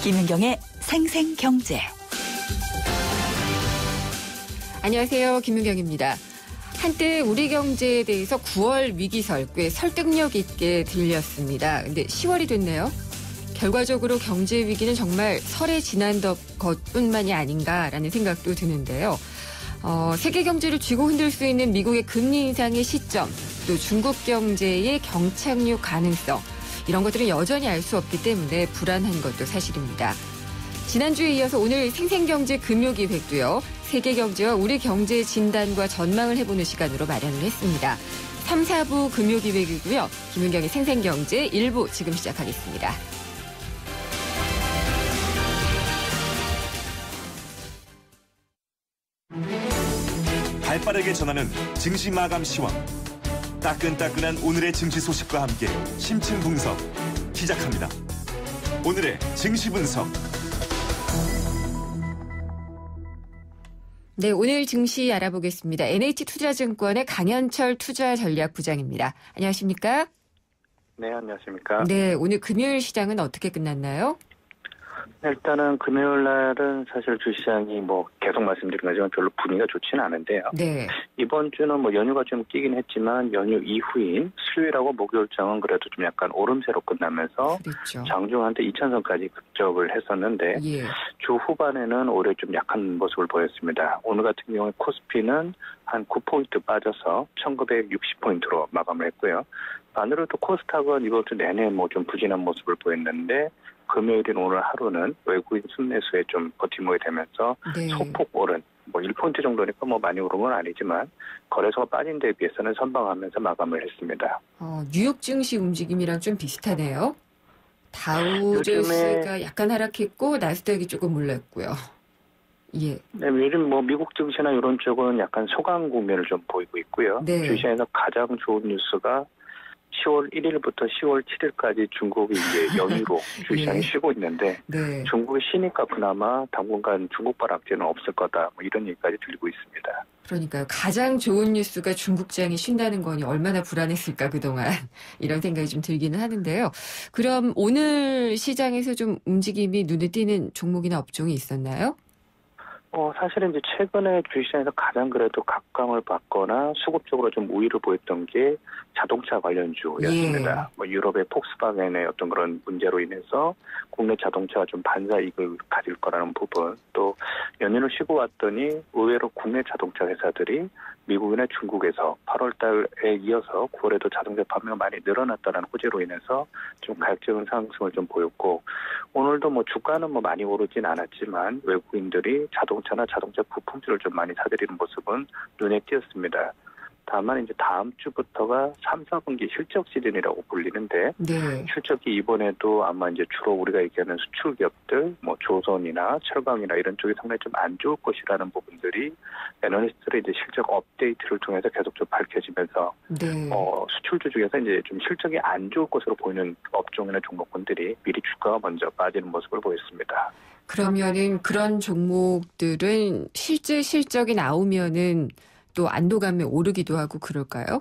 김은경의 생생경제. 안녕하세요. 김은경입니다. 한때 우리 경제에 대해서 9월 위기설 꽤 설득력 있게 들렸습니다. 근데 10월이 됐네요. 결과적으로 경제 위기는 정말 설에 지난 것뿐만이 아닌가라는 생각도 드는데요. 세계 경제를 쥐고 흔들 수 있는 미국의 금리 인상의 시점, 또 중국 경제의 경착륙 가능성, 이런 것들은 여전히 알 수 없기 때문에 불안한 것도 사실입니다. 지난주에 이어서 오늘 생생경제 금요기획도요. 세계 경제와 우리 경제 진단과 전망을 해보는 시간으로 마련을 했습니다. 3, 4부 금요기획이고요. 김은경의 생생경제 1부 지금 시작하겠습니다. 발빠르게 전하는 증시 마감 시황. 따끈따끈한 오늘의 증시 소식과 함께 심층 분석 시작합니다. 오늘의 증시 분석. 네, 오늘 증시 알아보겠습니다. NH투자증권의 강현철 투자전략부장입니다. 안녕하십니까? 네, 안녕하십니까? 네, 오늘 금요일 시장은 어떻게 끝났나요? 일단은 금요일 날은 사실 주시장이 계속 말씀드린 거지만 별로 분위기가 좋지는 않은데요. 네. 이번 주는 연휴가 좀 끼긴 했지만 연휴 이후인 수요일하고 목요일장은 그래도 좀 약간 오름세로 끝나면서 그렇죠. 장중한테 2,000선까지 급접을 했었는데 예. 주 후반에는 올해 좀 약한 모습을 보였습니다. 오늘 같은 경우에 코스피는 한 9포인트 빠져서 1,960포인트로 마감을 했고요. 반대로 또 코스닥은 이번 주 내내 좀 부진한 모습을 보였는데 금요일인 오늘 하루는 외국인 순매수에 좀 버팀목이 되면서 네. 소폭 오른 1포인트 정도니까 많이 오른 건 아니지만 거래소가 빠진 데에 비해서는 선방하면서 마감을 했습니다. 뉴욕 증시 움직임이랑 좀 비슷하네요. 다우존스가 약간 하락했고 나스닥이 조금 올랐고요. 예. 네, 요즘 미국 증시나 이런 쪽은 약간 소강 국면을 좀 보이고 있고요. 네. 주시장에서 가장 좋은 뉴스가 10월 1일부터 10월 7일까지 중국이 이제 연휴로 주시장이 예. 쉬고 있는데 네. 중국이 쉬니까 그나마 당분간 중국발 악재는 없을 거다 이런 얘기까지 들리고 있습니다. 그러니까요. 가장 좋은 뉴스가 중국장이 쉰다는 거니 얼마나 불안했을까 그동안 이런 생각이 좀 들기는 하는데요. 그럼 오늘 시장에서 좀 움직임이 눈에 띄는 종목이나 업종이 있었나요? 사실은 이제 최근에 주시장에서 가장 그래도 각광을 받거나 수급적으로 좀 우위를 보였던 게 자동차 관련주였습니다. 예. 유럽의 폭스바겐의 어떤 그런 문제로 인해서 국내 자동차가 좀 반사이익을 가질 거라는 부분, 또 연휴를 쉬고 왔더니 의외로 국내 자동차 회사들이 미국이나 중국에서 8월 달에 이어서 9월에도 자동차 판매가 많이 늘어났다는 호재로 인해서 좀 가격적인 상승을 좀 보였고, 오늘도 주가는 많이 오르진 않았지만 외국인들이 자동차나 자동차 부품주를 좀 많이 사들이는 모습은 눈에 띄었습니다. 다만 이제 다음 주부터가 3, 4분기 실적 시즌이라고 불리는데 네. 실적이 이번에도 아마 이제 주로 우리가 얘기하는 수출 기업들, 조선이나 철강이나 이런 쪽이 상당히 좀 안 좋을 것이라는 부분들이 애널리스트들의 이제 실적 업데이트를 통해서 계속 좀 밝혀지면서 네. 수출주 중에서 이제 좀 실적이 안 좋을 것으로 보이는 업종이나 종목군들이 미리 주가가 먼저 빠지는 모습을 보였습니다. 그러면은 그런 종목들은 실제 실적이 나오면은 또 안도감에 오르기도 하고 그럴까요?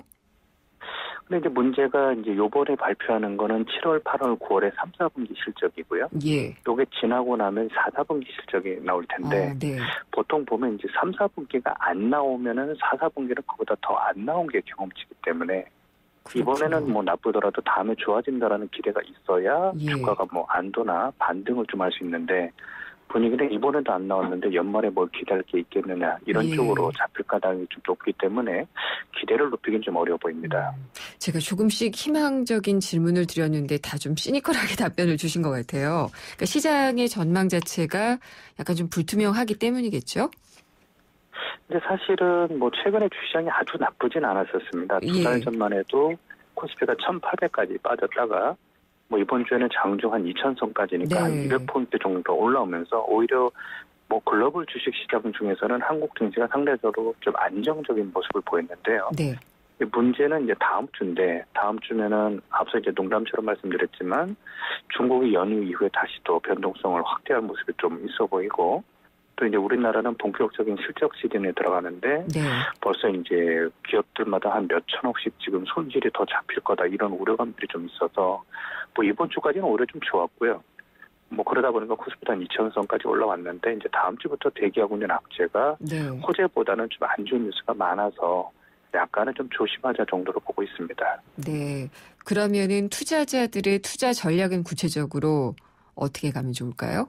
근데 이제 문제가 이제 요번에 발표하는 거는 7월, 8월, 9월의 3, 4분기 실적이고요. 예. 요게 지나고 나면 4, 4분기 실적이 나올 텐데 네. 보통 보면 이제 3, 4분기가 안 나오면은 4, 4분기는 그보다 더 안 나온 게 경험치이기 때문에 그렇군요. 이번에는 나쁘더라도 다음에 좋아진다라는 기대가 있어야 예. 주가가 안도나 반등을 좀 할 수 있는데 분위기는 이번에도 안 나왔는데 연말에 뭘 기대할 게 있겠느냐 이런 예. 쪽으로 잡힐 가능성이 좀 높기 때문에 기대를 높이긴 좀 어려워 보입니다. 제가 조금씩 희망적인 질문을 드렸는데 다 좀 시니컬하게 답변을 주신 것 같아요. 그러니까 시장의 전망 자체가 약간 좀 불투명하기 때문이겠죠? 근데 사실은 최근에 주시장이 아주 나쁘진 않았었습니다. 예. 2달 전만 해도 코스피가 1,800까지 빠졌다가 이번 주에는 장중 한 2,000선까지니까 네. 한 200포인트 정도 올라오면서 오히려 글로벌 주식시장 중에서는 한국 증시가 상대적으로 좀 안정적인 모습을 보였는데요. 네. 문제는 이제 다음 주인데 다음 주면은 앞서 이제 농담처럼 말씀드렸지만 중국이 연휴 이후에 다시 또 변동성을 확대할 모습이 좀 있어 보이고 또 이제 우리나라는 본격적인 실적 시즌에 들어가는데 네. 벌써 이제 기업들마다 한 몇 천억씩 지금 손실이 더 잡힐 거다 이런 우려감들이 좀 있어서 이번 주까지는 오히려 좀 좋았고요. 뭐 그러다 보니까 코스피도 한 2,000선까지 올라왔는데 이제 다음 주부터 대기하고 있는 악재가 네. 호재보다는 좀 안 좋은 뉴스가 많아서 약간은 좀 조심하자 정도로 보고 있습니다. 네. 그러면은 투자자들의 투자 전략은 구체적으로 어떻게 가면 좋을까요?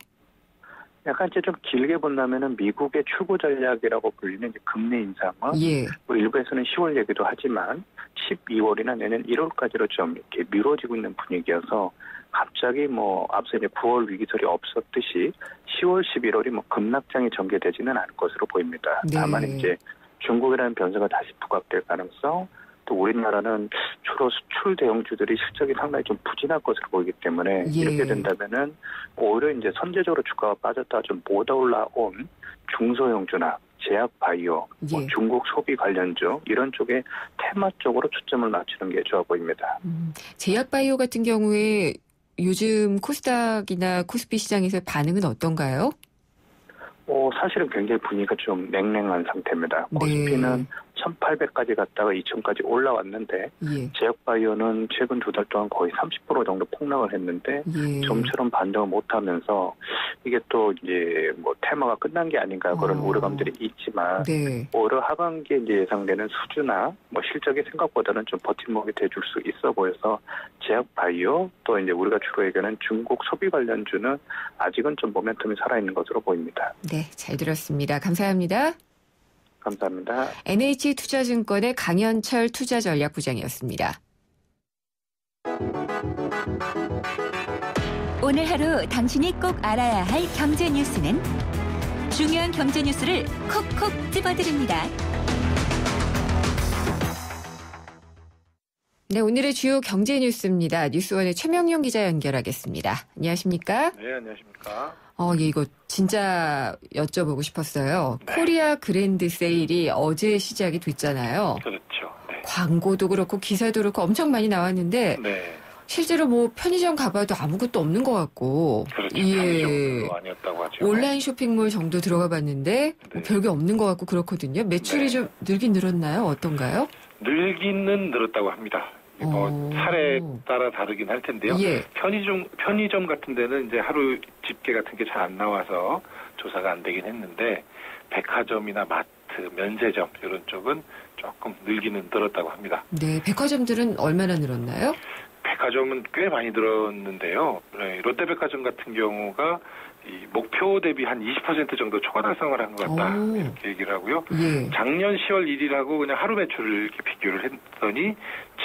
약간 이제 좀 길게 본다면은 미국의 출구 전략이라고 불리는 이제 금리 인상은 예. 뭐 일부에서는 10월 얘기도 하지만 12월이나 내년 1월까지로 좀 이렇게 미뤄지고 있는 분위기여서 갑자기 뭐 앞서 이제 9월 위기설이 없었듯이 10월, 11월이 뭐 급락장이 전개되지는 않을 것으로 보입니다. 네. 다만 이제 중국이라는 변수가 다시 부각될 가능성, 또 우리나라는 주로 수출 대형주들이 실적이 상당히 좀 부진할 것으로 보이기 때문에 예. 이렇게 된다면은 오히려 이제 선제적으로 주가가 빠졌다가 좀 못 올라온 중소형주나 제약 바이오, 뭐 예. 중국 소비 관련주 이런 쪽에 테마 쪽으로 초점을 맞추는 게 좋아 보입니다. 제약바이오 같은 경우에 요즘 코스닥이나 코스피 시장에서 반응은 어떤가요? 사실은 굉장히 분위기가 좀 냉랭한 상태입니다. 네. 코스피는 1,800까지 갔다가 2,000까지 올라왔는데 예. 제약바이오는 최근 2달 동안 거의 30% 정도 폭락을 했는데 예. 좀처럼 반등을 못하면서 이게 또 이제 뭐 테마가 끝난 게 아닌가 그런 우려감들이 있지만 네. 올해 하반기에 이제 예상되는 수주나 뭐 실적이 생각보다는 좀 버팀목이 돼줄 수 있어 보여서 제약바이오 또 이제 우리가 주로 얘기하는 중국 소비 관련주는 아직은 좀 모멘텀이 살아있는 것으로 보입니다. 네, 잘 들었습니다. 감사합니다. 감사합니다. NH투자증권의 강현철 투자전략부장이었습니다. 오늘 하루 당신이 꼭 알아야 할 경제 뉴스는 중요한 경제 뉴스를 콕콕 집어드립니다. 네, 오늘의 주요 경제 뉴스입니다. 뉴스원의 최명용 기자 연결하겠습니다. 안녕하십니까? 네, 안녕하십니까. 예, 이거 진짜 여쭤보고 싶었어요. 네. 코리아 그랜드 세일이 어제 시작이 됐잖아요. 그렇죠. 네. 광고도 그렇고 기사도 그렇고 엄청 많이 나왔는데 네. 실제로 뭐 편의점 가봐도 아무것도 없는 것 같고 그렇죠. 예. 편의점도 아니었다고 하죠. 온라인 쇼핑몰 정도 들어가 봤는데 뭐 네. 별게 없는 것 같고 그렇거든요. 매출이 네. 좀 늘긴 늘었나요? 어떤가요? 늘기는 늘었다고 합니다. 뭐 사례에 따라 다르긴 할 텐데요. 예. 편의점 같은 데는 이제 하루 집계 같은 게 잘 안 나와서 조사가 안 되긴 했는데 백화점이나 마트, 면세점 이런 쪽은 조금 늘기는 늘었다고 합니다. 네, 백화점들은 얼마나 늘었나요? 백화점은 꽤 많이 늘었는데요. 네, 롯데백화점 같은 경우가 이 목표 대비 한 20% 정도 초과 달성을 한 것 같다. 오. 이렇게 얘기를 하고요. 예. 작년 10월 1일하고 그냥 하루 매출을 이렇게 비교를 했더니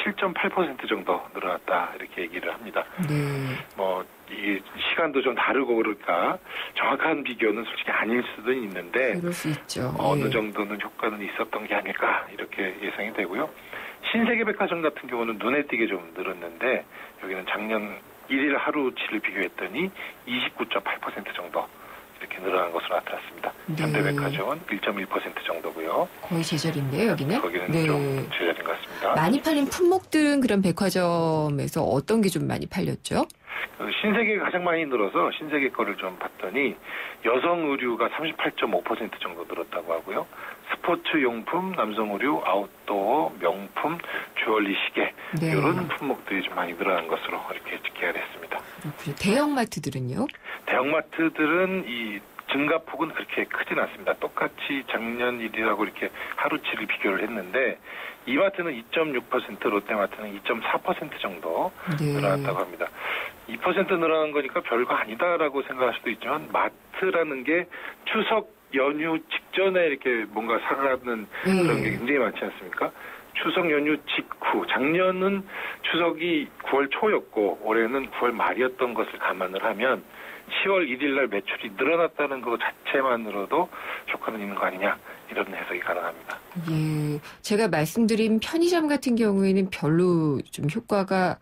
7.8% 정도 늘어났다. 이렇게 얘기를 합니다. 네. 뭐, 이 시간도 좀 다르고 그러니까 정확한 비교는 솔직히 아닐 수도 있는데 그럴 수 있죠. 어느 예. 정도는 효과는 있었던 게 아닐까 이렇게 예상이 되고요. 신세계백화점 같은 경우는 눈에 띄게 좀 늘었는데 여기는 작년 1일 하루치를 비교했더니 29.8% 정도 이렇게 늘어난 것으로 나타났습니다. 네. 현대백화점은 1.1% 정도고요. 거의 제절인데요, 여기는? 거기는 네. 좀 제자리인 것 같습니다. 많이 팔린 품목들은 그런 백화점에서 어떤 게 좀 많이 팔렸죠? 신세계가 가장 많이 늘어서 신세계 거를 좀 봤더니 여성 의류가 38.5% 정도 늘었다고 하고요. 스포츠 용품, 남성 의류, 아웃도어, 명품, 주얼리 시계 네. 이런 품목들이 좀 많이 늘어난 것으로 이렇게 집계가 됐습니다. 그렇군요. 대형마트들은요? 대형마트들은 이 증가폭은 그렇게 크진 않습니다. 똑같이 작년 1일하고 이렇게 하루치를 비교를 했는데 이마트는 2.6%, 롯데마트는 2.4% 정도 네. 늘어났다고 합니다. 2% 늘어난 거니까 별거 아니다라고 생각할 수도 있지만 마트라는 게 추석 연휴 직전에 이렇게 뭔가 사가는 그런 게 굉장히 많지 않습니까? 추석 연휴 직후, 작년은 추석이 9월 초였고 올해는 9월 말이었던 것을 감안을 하면 10월 1일 날 매출이 늘어났다는 것 자체만으로도 효과는 있는 거 아니냐 이런 해석이 가능합니다. 예, 제가 말씀드린 편의점 같은 경우에는 별로 좀 효과가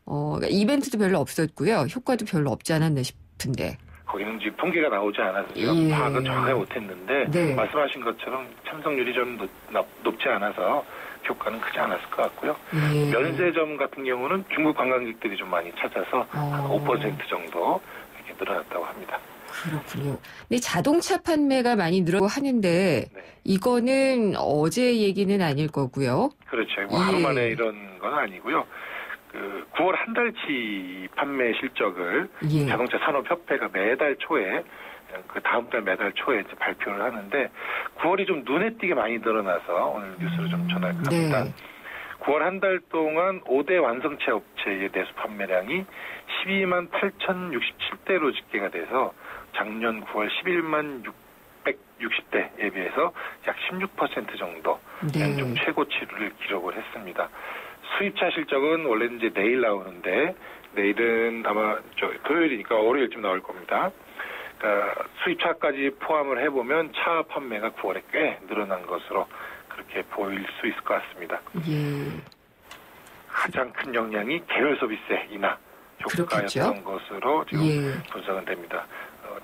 그러니까 이벤트도 별로 없었고요. 효과도 별로 없지 않았나 싶은데. 거기는 지금 통계가 나오지 않아서 예. 지금 파악은 정확하게 못했는데 네. 말씀하신 것처럼 참석률이 좀 높지 않아서 효과는 크지 않았을 것 같고요. 예. 면세점 같은 경우는 중국 관광객들이 좀 많이 찾아서 한 5% 정도 이렇게 늘어났다고 합니다. 그렇군요. 근데 자동차 판매가 많이 늘어나고 하는데 네. 이거는 어제 얘기는 아닐 거고요. 그렇죠. 뭐 하루 만에 이런 건 아니고요. 그 9월 한 달치 판매 실적을 예. 자동차 산업협회가 매달 초에 그 다음 달 매달 초에 이제 발표를 하는데 9월이 좀 눈에 띄게 많이 늘어나서 오늘 뉴스를 좀 전할까 합니다. 네. 9월 한 달 동안 5대 완성체 업체의 내수 판매량이 12만 8,067대로 집계가 돼서 작년 9월 11만 660대에 비해서 약 16% 정도 네. 연중 최고치를 기록을 했습니다. 수입차 실적은 원래 이제 내일 나오는데 내일은 아마 토요일이니까 월요일쯤 나올 겁니다. 그러니까 수입차까지 포함을 해보면 차 판매가 9월에 꽤 늘어난 것으로 그렇게 보일 수 있을 것 같습니다. 예. 가장 큰 영향이 개별 소비세 인하 효과였던 것으로 지금 예. 분석은 됩니다.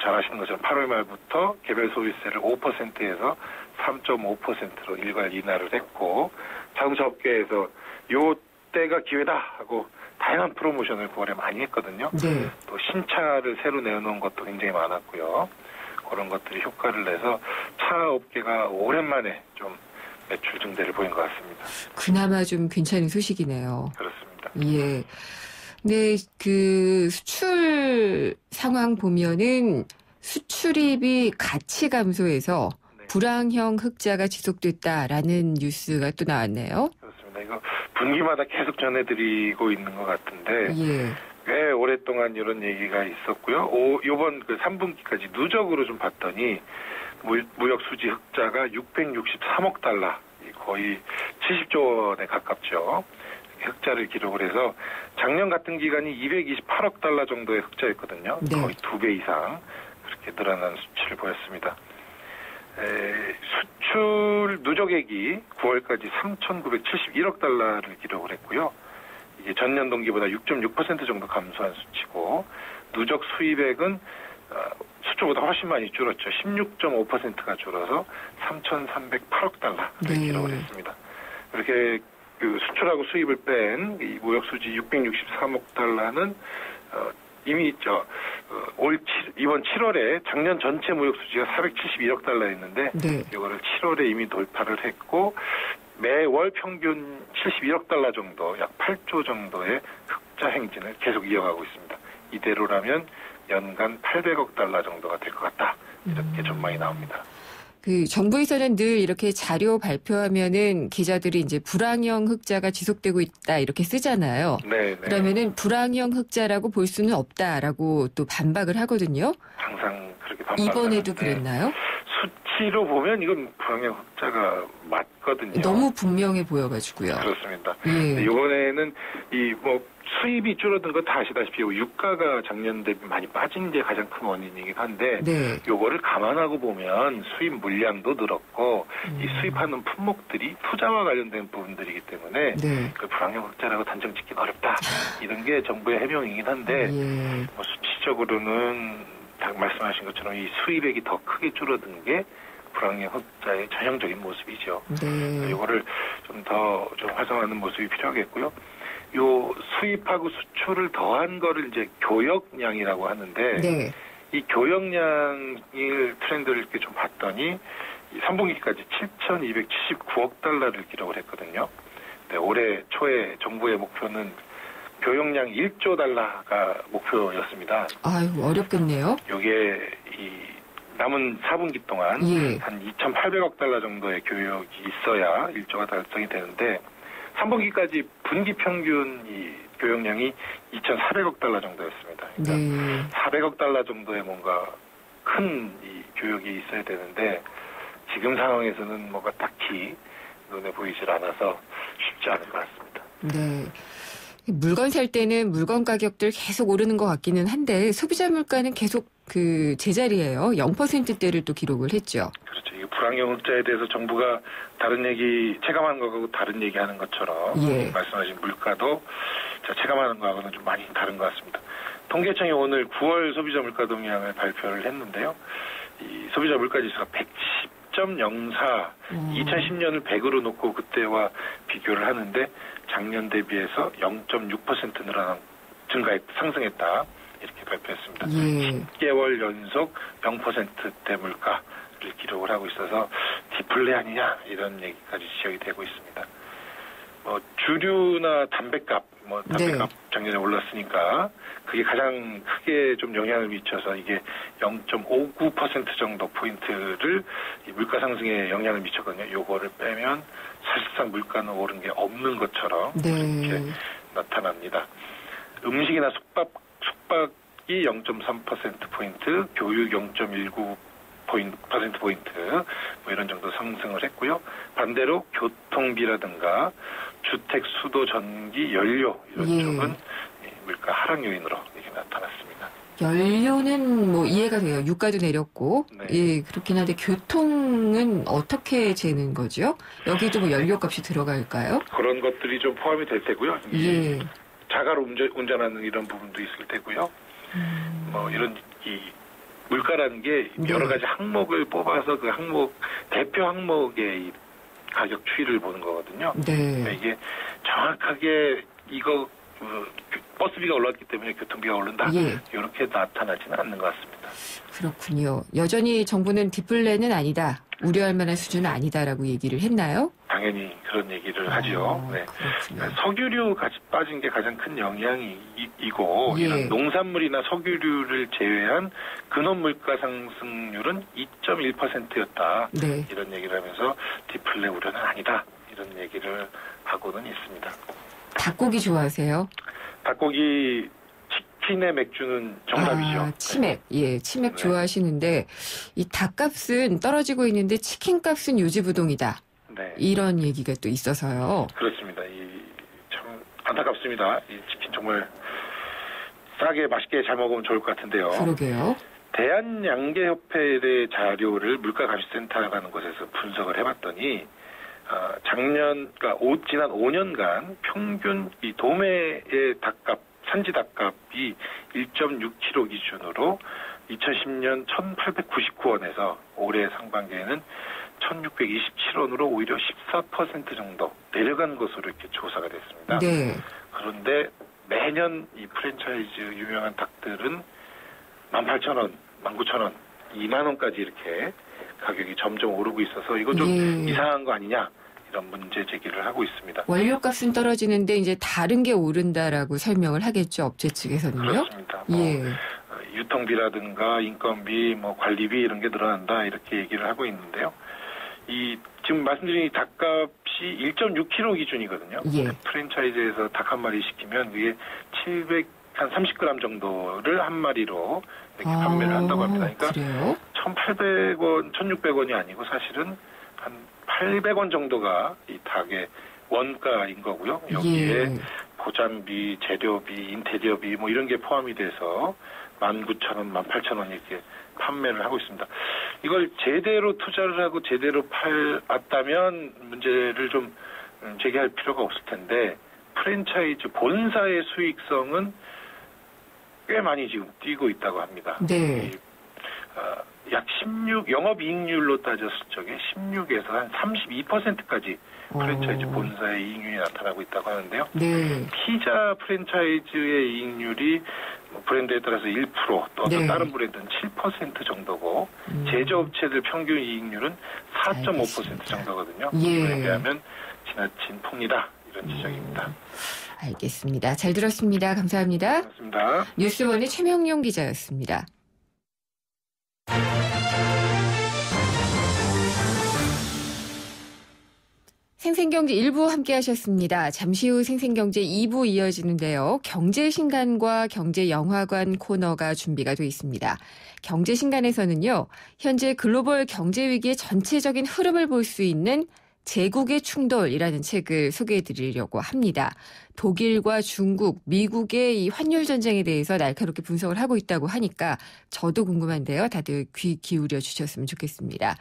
잘 아시는 것처럼 8월 말부터 개별 소비세를 5%에서 3.5%로 일괄 인하를 했고 자동차 업계에서 요 때가 기회다 하고 다양한 프로모션을 9월에 많이 했거든요. 네. 또 신차를 새로 내놓은 것도 굉장히 많았고요. 그런 것들이 효과를 내서 차 업계가 오랜만에 좀 매출 증대를 보인 것 같습니다. 그나마 좀 괜찮은 소식이네요. 그렇습니다. 예. 근데 그 수출 상황 보면은 수출입이 같이 감소해서 네. 불황형 흑자가 지속됐다라는 뉴스가 또 나왔네요. 그렇습니다. 이거 분기마다 계속 전해드리고 있는 것 같은데 예. 꽤 오랫동안 이런 얘기가 있었고요. 요번 그 3분기까지 누적으로 좀 봤더니 무역 수지 흑자가 663억 달러, 거의 70조 원에 가깝죠. 흑자를 기록을 해서 작년 같은 기간이 228억 달러 정도의 흑자였거든요. 네. 거의 2배 이상 그렇게 늘어난 수치를 보였습니다. 수출 누적액이 9월까지 3,971억 달러를 기록을 했고요. 이게 전년 동기보다 6.6% 정도 감소한 수치고 누적 수입액은 수출보다 훨씬 많이 줄었죠. 16.5%가 줄어서 3,308억 달러를 네. 기록을 했습니다. 이렇게 그 수출하고 수입을 뺀 이 무역 수지 663억 달러는 이미 이번 7월에 작년 전체 무역 수지가 471억 달러였는데 네. 이거를 7월에 이미 돌파를 했고 매월 평균 71억 달러 정도, 약 8조 정도의 흑자 행진을 계속 이어가고 있습니다. 이대로라면 연간 800억 달러 정도가 될 것 같다. 이렇게 전망이 나옵니다. 그 정부에서는 늘 이렇게 자료 발표하면은 기자들이 이제 불황형 흑자가 지속되고 있다 이렇게 쓰잖아요. 네. 그러면은 불황형 흑자라고 볼 수는 없다라고 또 반박을 하거든요. 항상 그렇게 반박을 이번에도 하는데 그랬나요? 수치로 보면 이건 불황형 흑자가 맞거든요. 너무 분명해 보여가지고요. 그렇습니다. 예. 이번에는 수입이 줄어든 거 다 아시다시피 유가가 작년 대비 많이 빠진 게 가장 큰 원인이긴 한데 네. 요거를 감안하고 보면 수입 물량도 늘었고 이 수입하는 품목들이 투자와 관련된 부분들이기 때문에 네. 그 불황형 흑자라고 단정 짓기는 어렵다. 이런 게 정부의 해명이긴 한데 예. 수치적으로는 딱 말씀하신 것처럼 이 수입액이 더 크게 줄어든 게 불황형 흑자의 전형적인 모습이죠. 네. 이거를 좀 더 활성화하는 모습이 필요하겠고요. 요 수입하고 수출을 더한 거를 이제 교역량이라고 하는데 네. 이 교역량의 트렌드를 이렇게 좀 봤더니 3분기까지 7,279억 달러를 기록을 했거든요. 네, 올해 초에 정부의 목표는 교역량 1조 달러가 목표였습니다. 아유, 어렵겠네요. 요게 이 남은 4분기 동안 예. 한 2,800억 달러 정도의 교역이 있어야 1조가 달성이 되는데 3분기까지 분기 평균 이 교역량이 2,400억 달러 정도였습니다. 그러니까 네. 400억 달러 정도의 뭔가 큰 이 교역이 있어야 되는데 지금 상황에서는 뭔가 딱히 눈에 보이질 않아서 쉽지 않은 것 같습니다. 네. 물건 살 때는 물건 가격들 계속 오르는 것 같기는 한데 소비자 물가는 계속 그 제자리예요. 0%대를 또 기록을 했죠. 그렇죠. 이 불황형 흑자에 대해서 정부가 다른 얘기 체감하는 거하고 다른 얘기하는 것처럼 예. 말씀하신 물가도 체감하는 거하고는 좀 많이 다른 것 같습니다. 통계청이 오늘 9월 소비자 물가 동향을 발표를 했는데요. 이 소비자 물가지수가 110.04, 2010년을 100으로 놓고 그때와 비교를 하는데 작년 대비해서 0.6% 상승했다. 이렇게 발표했습니다. 예. 10개월 연속 0%대 물가를 기록을 하고 있어서 디플레 아니냐 이런 얘기까지 지적이 되고 있습니다. 주류나 담배값, 담배값 작년에 올랐으니까 그게 가장 크게 좀 영향을 미쳐서 이게 0.59% 정도 포인트를 이 물가 상승에 영향을 미쳤거든요. 요거를 빼면 사실상 물가는 오른 게 없는 것처럼 이렇게 나타납니다. 음식이나 숙박이 0.3%포인트, 교육 0.19%포인트, 이런 정도 상승을 했고요. 반대로 교통비라든가 주택, 수도, 전기, 연료 이런 쪽은 물가 하락 요인으로 이렇게 나타났습니다. 연료는 이해가 돼요. 유가도 내렸고. 네. 예, 그렇긴 한데 교통은 어떻게 재는 거죠? 여기도 연료값이 들어갈까요? 그런 것들이 좀 포함이 될 테고요. 예. 자가로 운전하는 이런 부분도 있을 테고요. 이런 물가라는 게 여러 가지 항목을 뽑아서 그 대표 항목의 이 가격 추이를 보는 거거든요. 네. 이게 정확하게 버스비가 올랐기 때문에 교통비가 오른다. 이렇게 나타나지는 않는 것 같습니다. 그렇군요. 여전히 정부는 디플레는 아니다. 우려할 만한 수준은 아니다라고 얘기를 했나요? 당연히 그런 얘기를 하죠. 네. 석유류 같이 빠진 게 가장 큰 영향이고 이런 농산물이나 석유류를 제외한 근원 물가 상승률은 2.1%였다. 네. 이런 얘기를 하면서 디플레 우려는 아니다. 이런 얘기를 하고는 있습니다. 닭고기 좋아하세요? 닭고기, 치킨의 맥주는 정답이죠. 치맥. 예, 치맥 좋아하시는데 이 닭값은 떨어지고 있는데 치킨값은 요지부동이다. 네. 이런 얘기가 또 있어서요. 그렇습니다. 참 안타깝습니다. 이 치킨 정말 싸게 맛있게 잘 먹으면 좋을 것 같은데요. 그러게요. 대한양계협회의 자료를 물가감시센터라는 곳에서 분석을 해봤더니 그러니까 지난 5년간 평균 이 도매의 닭값, 산지 닭값이 1.6kg 기준으로 2010년 1,899원에서 올해 상반기에는 1,627원으로 오히려 14% 정도 내려간 것으로 이렇게 조사가 됐습니다. 네. 그런데 매년 이 프랜차이즈 유명한 닭들은 18,000원, 19,000원, 20,000원까지 이렇게 가격이 점점 오르고 있어서 이거 좀 이상한 거 아니냐 이런 문제 제기를 하고 있습니다. 원료값은 떨어지는데 이제 다른 게 오른다라고 설명을 하겠죠, 업체 측에서는요? 그렇습니다. 유통비라든가 인건비, 관리비 이런 게 늘어난다 이렇게 얘기를 하고 있는데요. 지금 말씀드린 이 닭값이 1.6kg 기준이거든요. 프랜차이즈에서 닭 한 마리 시키면 그게 730g 정도를 한 마리로 이렇게 판매를 한다고 합니다. 그러니까 그래요? 1,800원, 1,600원이 아니고 사실은 한 800원 정도가 이 닭의 원가인 거고요. 여기에 보장비, 재료비, 인테리어비 이런 게 포함이 돼서 19,000원, 18,000원 이렇게 판매를 하고 있습니다. 이걸 제대로 투자를 하고 제대로 팔았다면 문제를 좀 제기할 필요가 없을 텐데 프랜차이즈 본사의 수익성은 꽤 많이 지금 뛰고 있다고 합니다. 네. 약 16, 영업이익률로 따졌을 적에 16에서 한 32%까지 프랜차이즈 본사의 이익률이 나타나고 있다고 하는데요. 네. 피자 프랜차이즈의 이익률이 브랜드에 따라서 1%, 또 다른 브랜드는 7% 정도고 제조업체들 평균 이익률은 4.5% 정도거든요. 그에 비하면 지나친 폭리다 이런 지적입니다. 알겠습니다. 잘 들었습니다. 감사합니다. 고맙습니다. 뉴스원의 최명용 기자였습니다. 생생경제 1부 함께 하셨습니다. 잠시 후 생생경제 2부 이어지는데요. 경제신간과 경제영화관 코너가 준비가 돼 있습니다. 경제신간에서는요. 현재 글로벌 경제위기의 전체적인 흐름을 볼 수 있는 제국의 충돌이라는 책을 소개해드리려고 합니다. 독일과 중국, 미국의 이 환율 전쟁에 대해서 날카롭게 분석을 하고 있다고 하니까 저도 궁금한데요. 다들 귀 기울여 주셨으면 좋겠습니다.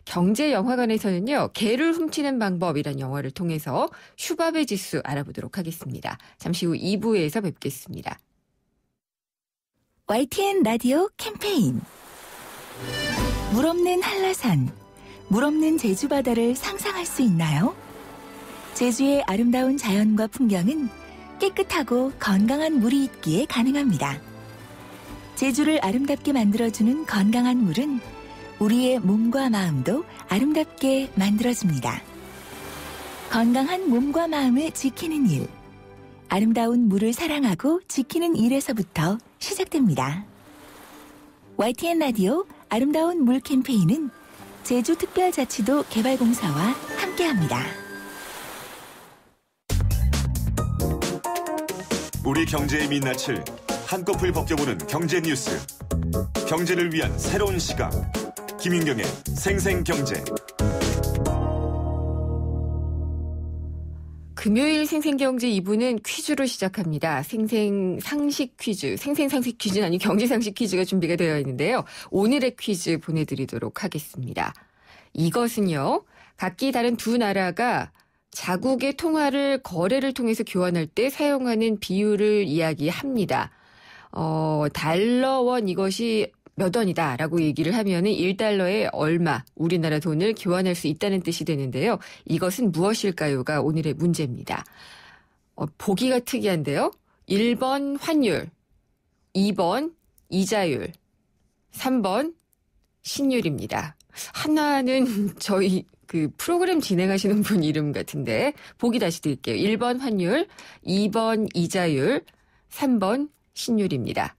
경제영화관에서는요. 개를 훔치는 방법이라는 영화를 통해서 슈바베 지수 알아보도록 하겠습니다. 잠시 후 2부에서 뵙겠습니다. YTN 라디오 캠페인 물 없는 한라산, 물 없는 제주 바다를 상상할 수 있나요? 제주의 아름다운 자연과 풍경은 깨끗하고 건강한 물이 있기에 가능합니다. 제주를 아름답게 만들어주는 건강한 물은 우리의 몸과 마음도 아름답게 만들어줍니다. 건강한 몸과 마음을 지키는 일. 아름다운 물을 사랑하고 지키는 일에서부터 시작됩니다. YTN 라디오 아름다운 물 캠페인은 제주특별자치도 개발공사와 함께합니다. 우리 경제의 민낯을 한꺼풀 벗겨보는 경제 뉴스. 경제를 위한 새로운 시각. 김윤경의 생생경제. 금요일 생생경제 2부는 퀴즈로 시작합니다. 생생상식 퀴즈는 아니 경제상식 퀴즈가 준비가 되어 있는데요. 오늘의 퀴즈 보내드리도록 하겠습니다. 이것은요, 각기 다른 두 나라가 자국의 통화를 거래를 통해서 교환할 때 사용하는 비율을 이야기합니다. 달러원 이것이 몇 원이다라고 얘기를 하면은 1달러에 얼마 우리나라 돈을 교환할 수 있다는 뜻이 되는데요. 이것은 무엇일까요가 오늘의 문제입니다. 보기가 특이한데요. 1번 환율, 2번 이자율, 3번 신율입니다. 하나는 저희 프로그램 진행하시는 분 이름 같은데 보기 다시 드릴게요. 1번 환율, 2번 이자율, 3번 신율입니다.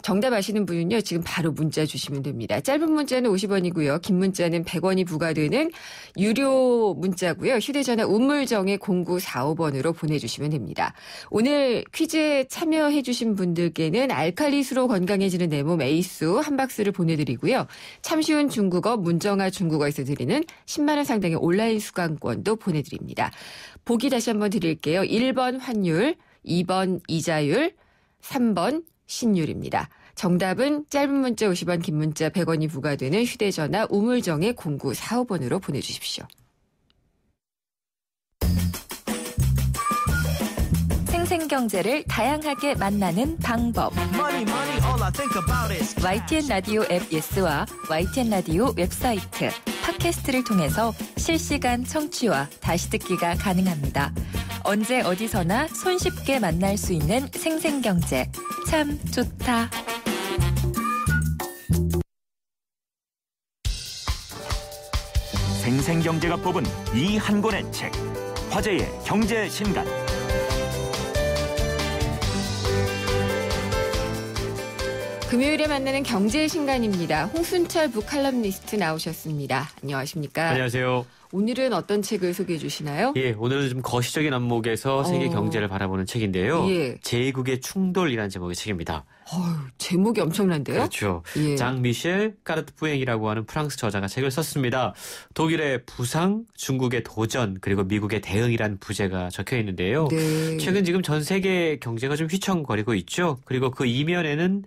정답 아시는 분은요, 지금 바로 문자 주시면 됩니다. 짧은 문자는 50원이고요. 긴 문자는 100원이 부과되는 유료 문자고요. 휴대전화 우물정에 0945번으로 보내주시면 됩니다. 오늘 퀴즈에 참여해 주신 분들께는 알칼리수로 건강해지는 내 몸 에이수 한 박스를 보내드리고요. 참 쉬운 중국어 문정아 중국어에서 드리는 10만 원 상당의 온라인 수강권도 보내드립니다. 보기 다시 한번 드릴게요. 1번 환율, 2번 이자율, 3번 신율입니다. 정답은 짧은 문자 50원, 긴 문자 100원이 부과되는 휴대전화 우물정의 0945번으로 보내주십시오. 생생경제를 다양하게 만나는 방법. YTN 라디오 앱 예스와 YTN 라디오 웹사이트, 팟캐스트를 통해서 실시간 청취와 다시 듣기가 가능합니다. 언제 어디서나 손쉽게 만날 수 있는 생생경제. 참 좋다. 생생경제가 뽑은 이 한 권의 책. 화제의 경제 신간. 금요일에 만나는 경제의 신간입니다. 홍순철 북칼럼니스트 나오셨습니다. 안녕하십니까? 안녕하세요. 오늘은 어떤 책을 소개해 주시나요? 예, 오늘은 좀 거시적인 안목에서 세계 경제를 바라보는 책인데요. 예. 제국의 충돌이라는 제목의 책입니다. 제목이 엄청난데요? 그렇죠. 예. 장 미셸 까르트푸엥이라고 하는 프랑스 저자가 책을 썼습니다. 독일의 부상, 중국의 도전, 그리고 미국의 대응이라는 부제가 적혀 있는데요. 네. 최근 지금 전 세계 경제가 좀 휘청거리고 있죠. 그리고 그 이면에는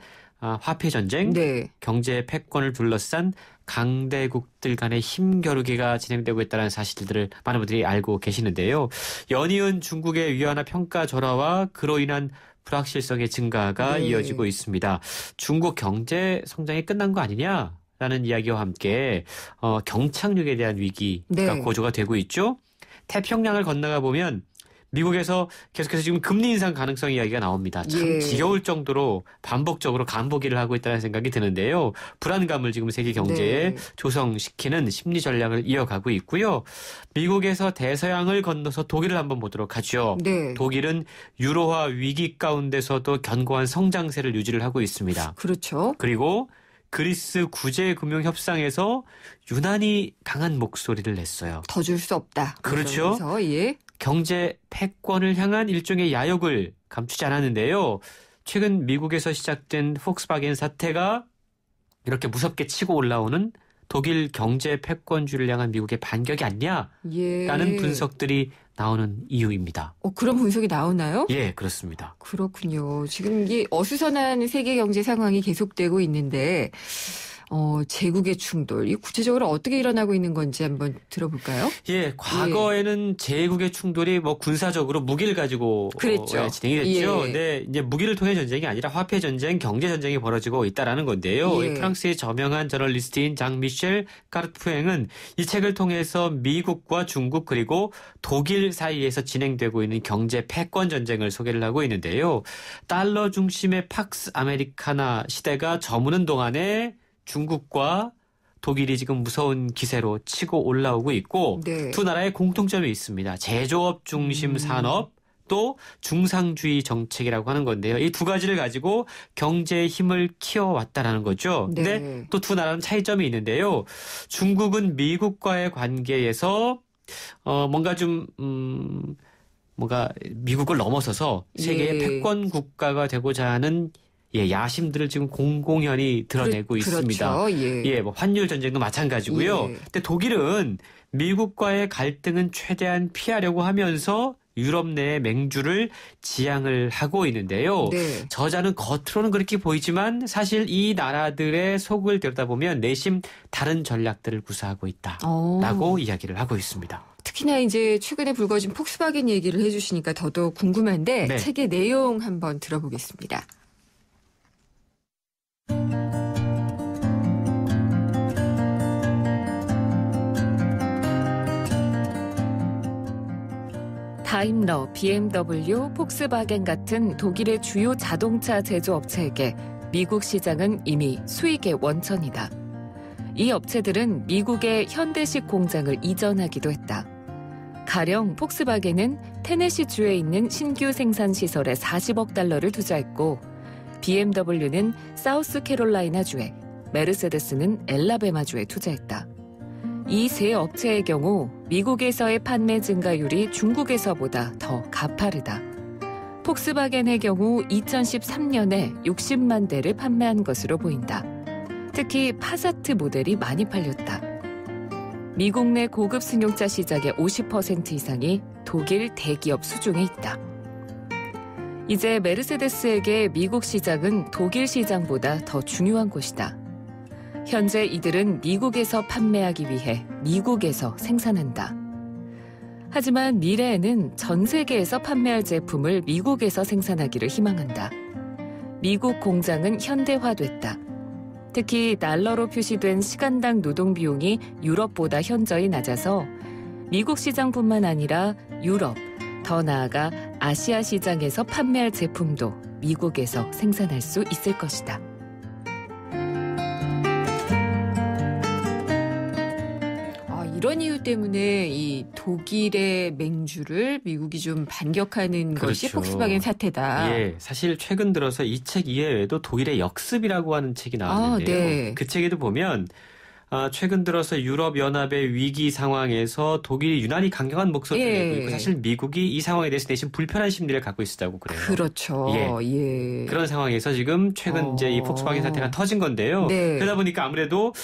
화폐 전쟁, 네. 경제 패권을 둘러싼 강대국들 간의 힘겨루기가 진행되고 있다는 사실들을 많은 분들이 알고 계시는데요. 연이은 중국의 위안화 평가 절하와 그로 인한 불확실성의 증가가 네. 이어지고 있습니다. 중국 경제 성장이 끝난 거 아니냐라는 이야기와 함께 경착륙에 대한 위기가 네. 고조가 되고 있죠. 태평양을 건너가 보면 미국에서 계속해서 지금 금리 인상 가능성 이야기가 나옵니다. 참 예. 지겨울 정도로 반복적으로 간보기를 하고 있다는 생각이 드는데요. 불안감을 지금 세계 경제에 네. 조성시키는 심리 전략을 이어가고 있고요. 미국에서 대서양을 건너서 독일을 한번 보도록 하죠. 네. 독일은 유로화 위기 가운데서도 견고한 성장세를 유지를 하고 있습니다. 그렇죠. 그리고 그리스 구제금융협상에서 유난히 강한 목소리를 냈어요. 더 줄 수 없다. 그렇죠. 그래서, 예. 경제 패권을 향한 일종의 야욕을 감추지 않았는데요. 최근 미국에서 시작된 폭스바겐 사태가 이렇게 무섭게 치고 올라오는 독일 경제 패권주의를 향한 미국의 반격이 아니냐라는 예. 분석들이 나오는 이유입니다. 그런 분석이 나오나요? 예, 그렇습니다. 그렇군요. 지금 이게 어수선한 세계 경제 상황이 계속되고 있는데 제국의 충돌, 이 구체적으로 어떻게 일어나고 있는 건지 한번 들어볼까요? 예, 과거에는 제국의 충돌이 군사적으로 무기를 가지고 그랬죠. 진행이 됐죠. 예. 근데 이제 무기를 통해 전쟁이 아니라 화폐 전쟁, 경제 전쟁이 벌어지고 있다라는 건데요. 예. 프랑스의 저명한 저널리스트인 장 미셸 까르트푸엥은 이 책을 통해서 미국과 중국 그리고 독일 사이에서 진행되고 있는 경제 패권 전쟁을 소개를 하고 있는데요. 달러 중심의 팍스 아메리카나 시대가 저무는 동안에 중국과 독일이 지금 무서운 기세로 치고 올라오고 있고 네. 두 나라의 공통점이 있습니다. 제조업 중심 산업 또 중상주의 정책이라고 하는 건데요. 이 두 가지를 가지고 경제의 힘을 키워왔다라는 거죠. 근데 네. 또 두 나라는 차이점이 있는데요. 중국은 미국과의 관계에서 뭔가 좀 뭔가 미국을 넘어서서 세계의 패권 국가가 되고자 하는 야심들을 지금 공공연히 드러내고 있습니다. 그렇죠. 뭐 환율 전쟁도 마찬가지고요. 근데 독일은 미국과의 갈등은 최대한 피하려고 하면서 유럽 내의 맹주를 지향을 하고 있는데요. 네. 저자는 겉으로는 그렇게 보이지만 사실 이 나라들의 속을 들여다보면 내심 다른 전략들을 구사하고 있다라고 이야기를 하고 있습니다. 특히나 이제 최근에 불거진 폭스바겐 얘기를 해주시니까 더더욱 궁금한데 네. 책의 내용 한번 들어보겠습니다. 다임러, BMW, 폭스바겐 같은 독일의 주요 자동차 제조업체에게 미국 시장은 이미 수익의 원천이다. 이 업체들은 미국의 현대식 공장을 이전하기도 했다. 가령 폭스바겐은 테네시주에 있는 신규 생산 시설에 40억 달러를 투자했고 BMW는 사우스캐롤라이나주에, 메르세데스는 엘라베마주에 투자했다. 이 세 업체의 경우 미국에서의 판매 증가율이 중국에서보다 더 가파르다. 폭스바겐의 경우 2013년에 60만 대를 판매한 것으로 보인다. 특히 파사트 모델이 많이 팔렸다. 미국 내 고급 승용차 시장의 50% 이상이 독일 대기업 수중에 있다. 이제 메르세데스에게 미국 시장은 독일 시장보다 더 중요한 곳이다. 현재 이들은 미국에서 판매하기 위해 미국에서 생산한다. 하지만 미래에는 전 세계에서 판매할 제품을 미국에서 생산하기를 희망한다. 미국 공장은 현대화됐다. 특히 달러로 표시된 시간당 노동 비용이 유럽보다 현저히 낮아서 미국 시장뿐만 아니라 유럽, 더 나아가 아시아 시장에서 판매할 제품도 미국에서 생산할 수 있을 것이다. 이런 이유 때문에 이 독일의 맹주를 미국이 좀 반격하는 것이 그렇죠. 폭스바겐 사태다. 예, 사실 최근 들어서 이 책 이외에도 독일의 역습이라고 하는 책이 나왔는데요. 네. 그 책에도 보면 최근 들어서 유럽연합의 위기 상황에서 독일이 유난히 강경한 목소리를 내고 있고 사실 미국이 이 상황에 대해서 내심 불편한 심리를 갖고 있었다고 그래요. 그렇죠. 예. 그런 상황에서 지금 최근 이제 이 폭스바겐 사태가 터진 건데요. 네. 그러다 보니까 아무래도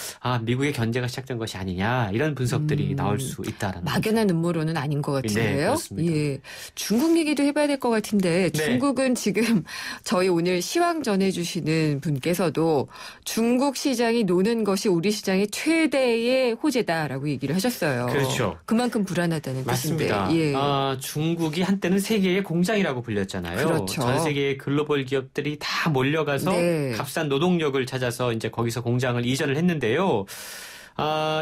미국의 견제가 시작된 것이 아니냐 이런 분석들이 나올 수 있다라는 막연한 음모론은 아닌 것 같은데요. 네, 그렇습니다. 예. 중국 얘기도 해봐야 될 것 같은데 중국은 지금 저희 오늘 시황 전해주시는 분께서도 중국 시장이 노는 것이 우리 시장의 최대의 호재다라고 얘기를 하셨어요. 그렇죠. 그만큼 불안하다는 맞습니다. 뜻인데. 예. 중국이 한때는 세계의 공장이라고 불렸잖아요. 그렇죠. 전 세계의 글로벌 기업들이 다 몰려가서 값싼 노동력을 찾아서 이제 거기서 공장을 이전을 했는데요.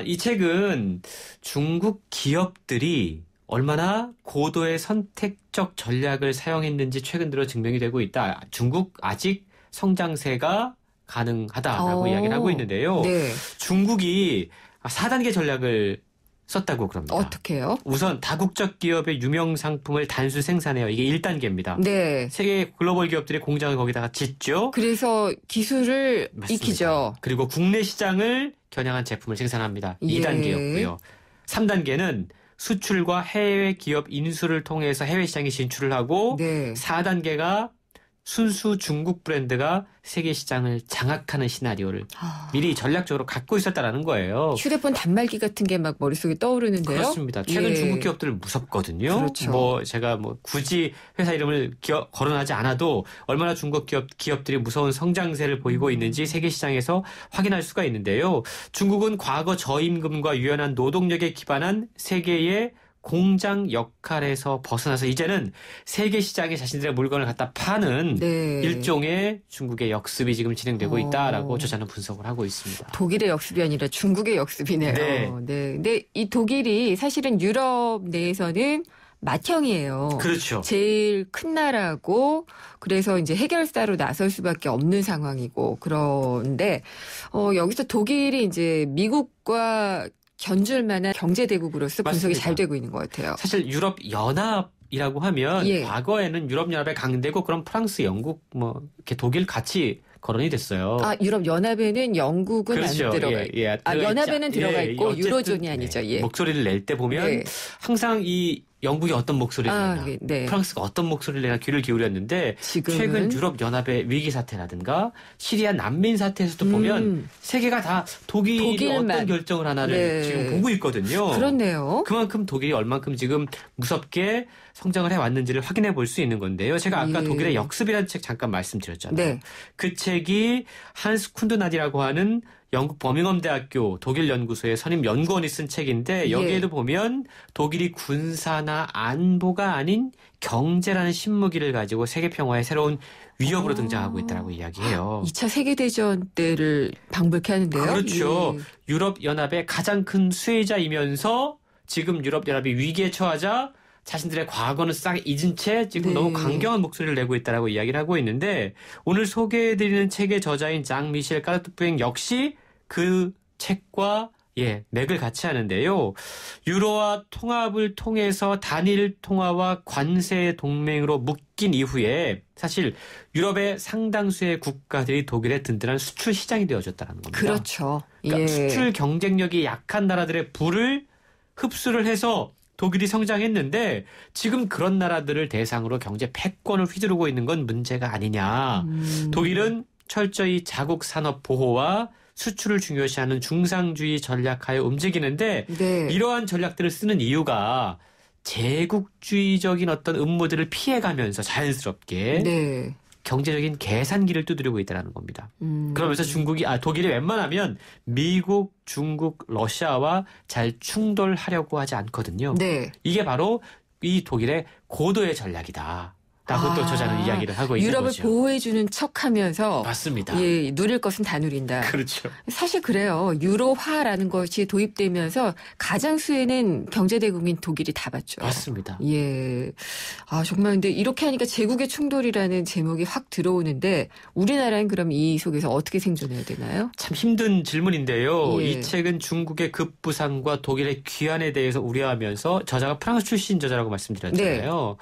이 책은 중국 기업들이 얼마나 고도의 선택적 전략을 사용했는지 최근 들어 증명이 되고 있다. 중국 아직 성장세가 가능하다라고 이야기를 하고 있는데요. 네. 중국이 4단계 전략을 썼다고 그럽니다. 어떻게 해요? 우선 다국적 기업의 유명 상품을 단수 생산해요. 이게 1단계입니다. 네. 세계 글로벌 기업들이 공장을 거기다가 짓죠. 그래서 기술을 맞습니다. 익히죠. 그리고 국내 시장을 겨냥한 제품을 생산합니다. 2단계였고요. 3단계는 수출과 해외 기업 인수를 통해서 해외 시장에 진출을 하고 4단계가 순수 중국 브랜드가 세계 시장을 장악하는 시나리오를 미리 전략적으로 갖고 있었다라는 거예요. 휴대폰 단말기 같은 게 막 머릿속에 떠오르는데요. 그렇습니다. 최근 중국 기업들 무섭거든요. 그렇죠. 제가 굳이 회사 이름을 거론하지 않아도 얼마나 중국 기업들이 무서운 성장세를 보이고 있는지 세계 시장에서 확인할 수가 있는데요. 중국은 과거 저임금과 유연한 노동력에 기반한 세계의 공장 역할에서 벗어나서 이제는 세계 시장에 자신들의 물건을 갖다 파는 일종의 중국의 역습이 지금 진행되고 있다라고 저자는 분석을 하고 있습니다. 독일의 역습이 아니라 중국의 역습이네요. 네. 근데 이 독일이 사실은 유럽 내에서는 맏형이에요. 그렇죠. 제일 큰 나라고 그래서 이제 해결사로 나설 수밖에 없는 상황이고 그런데 여기서 독일이 이제 미국과 견줄 만한 경제 대국으로서 분석이 맞습니다. 잘 되고 있는 것 같아요. 사실 유럽 연합이라고 하면 예. 과거에는 유럽 연합의 강대국 그럼 프랑스, 영국 뭐 이렇게 독일 같이 거론이 됐어요. 아, 유럽 연합에는 영국은 그렇죠. 안 들어가 있고. 연합에는 들어가 있고 어쨌든, 유로존이 아니죠. 예. 목소리를 낼 때 보면 네. 항상 이 영국이 어떤 목소리를 내나 네. 프랑스가 어떤 목소리를 내나 귀를 기울였는데 지금은 최근 유럽 연합의 위기 사태라든가 시리아 난민 사태에서도 보면 세계가 다 독일이 독일만. 어떤 결정을 하나를 네. 지금 보고 있거든요. 그렇네요. 그만큼 독일이 얼만큼 지금 무섭게 성장을 해왔는지를 확인해 볼 수 있는 건데요. 제가 아까 예. 독일의 역습이라는 책 잠깐 말씀드렸잖아요. 네. 그 책이 한스 쿤드나디라고 하는 영국 버밍엄 대학교 독일 연구소의 선임 연구원이 쓴 책인데 여기에도 보면 독일이 군사나 안보가 아닌 경제라는 신무기를 가지고 세계 평화의 새로운 위협으로 등장하고 있다고 이야기해요. 2차 세계대전 때를 방불케 하는데요. 그렇죠. 예. 유럽연합의 가장 큰 수혜자이면서 지금 유럽연합이 위기에 처하자 자신들의 과거는 싹 잊은 채 지금 네. 너무 강경한 목소리를 내고 있다라고 이야기를 하고 있는데 오늘 소개해드리는 책의 저자인 장 미셸 까르투프엥 역시 그 책과 맥을 같이 하는데요. 유로와 통합을 통해서 단일 통화와 관세 동맹으로 묶인 이후에 사실 유럽의 상당수의 국가들이 독일의 든든한 수출 시장이 되어줬다는 겁니다. 그렇죠. 그러니까 수출 경쟁력이 약한 나라들의 부를 흡수를 해서 독일이 성장했는데 지금 그런 나라들을 대상으로 경제 패권을 휘두르고 있는 건 문제가 아니냐. 독일은 철저히 자국 산업 보호와 수출을 중요시하는 중상주의 전략하에 움직이는데 네. 이러한 전략들을 쓰는 이유가 제국주의적인 어떤 음모들을 피해가면서 자연스럽게 네. 경제적인 계산기를 두드리고 있다는 겁니다. 그러면서 독일이 웬만하면 미국, 중국, 러시아와 잘 충돌하려고 하지 않거든요. 네. 이게 바로 이 독일의 고도의 전략이다. 라고 또 저자는 이야기를 하고 있는 유럽을 거죠. 보호해주는 척하면서 맞습니다. 예, 누릴 것은 다 누린다. 그렇죠. 사실 그래요. 유로화라는 것이 도입되면서 가장 수혜는 경제대국인 독일이 다 받죠. 맞습니다. 예. 아, 정말 근데 이렇게 하니까 제국의 충돌이라는 제목이 확 들어오는데 우리나라는 그럼 이 속에서 어떻게 생존해야 되나요? 참 힘든 질문인데요. 예. 이 책은 중국의 급부상과 독일의 귀환에 대해서 우려하면서 저자가 프랑스 출신 저자라고 말씀드렸잖아요.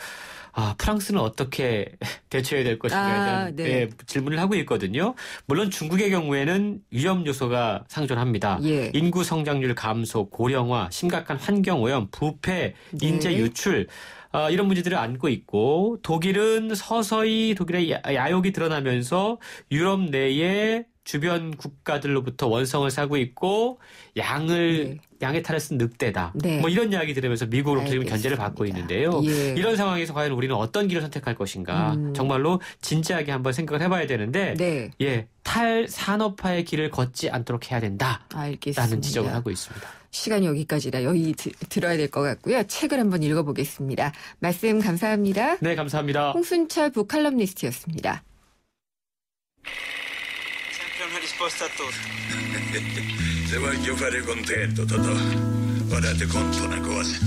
프랑스는 어떻게 대처해야 될 것인가에 대한 질문을 하고 있거든요. 물론 중국의 경우에는 위험 요소가 상존합니다. 예. 인구 성장률 감소, 고령화, 심각한 환경오염, 부패, 인재 유출 이런 문제들을 안고 있고 독일은 서서히 독일의 야욕이 드러나면서 유럽 내에 주변 국가들로부터 원성을 사고 있고 양의 탈을 쓴 늑대다. 네. 뭐 이런 이야기 들으면서 미국으로부터 지금 알겠습니다. 견제를 받고 있는데요. 예. 이런 상황에서 과연 우리는 어떤 길을 선택할 것인가. 정말로 진지하게 한번 생각을 해봐야 되는데 네. 탈산업화의 길을 걷지 않도록 해야 된다. 알겠습니다. 라는 지적을 하고 있습니다. 시간이 여기까지다. 여기 들어야 될 것 같고요. 책을 한번 읽어보겠습니다. 말씀 감사합니다. 네, 감사합니다. 홍순철 북칼럼니스트였습니다. Una risposta a tutto. Se voglio fare contento, Totò, ora ti conto una cosa.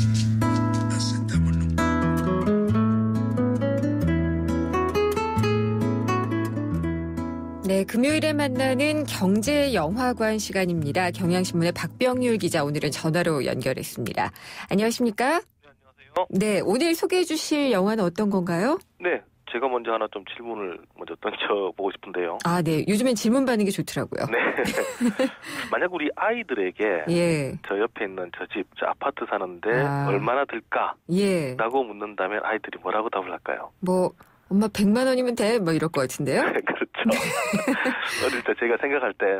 네, 금요일에 만나는 경제영화관 시간입니다. 경향신문의 박병률 기자 오늘은 전화로 연결했습니다. 안녕하십니까? 네, 안녕하세요. 네, 오늘 소개해 주실 영화는 어떤 건가요? 네, 제가 먼저 하나 좀 질문을 먼저 던져보고 싶은데요. 아, 네. 요즘엔 질문 받는 게 좋더라고요. 네. 만약 우리 아이들에게 저 옆에 있는 저 집, 저 아파트 사는데 얼마나 들까? 라고 묻는다면 아이들이 뭐라고 답을 할까요? 엄마 100만 원이면 돼? 뭐 이럴 것 같은데요? 그렇죠. 어릴 때 제가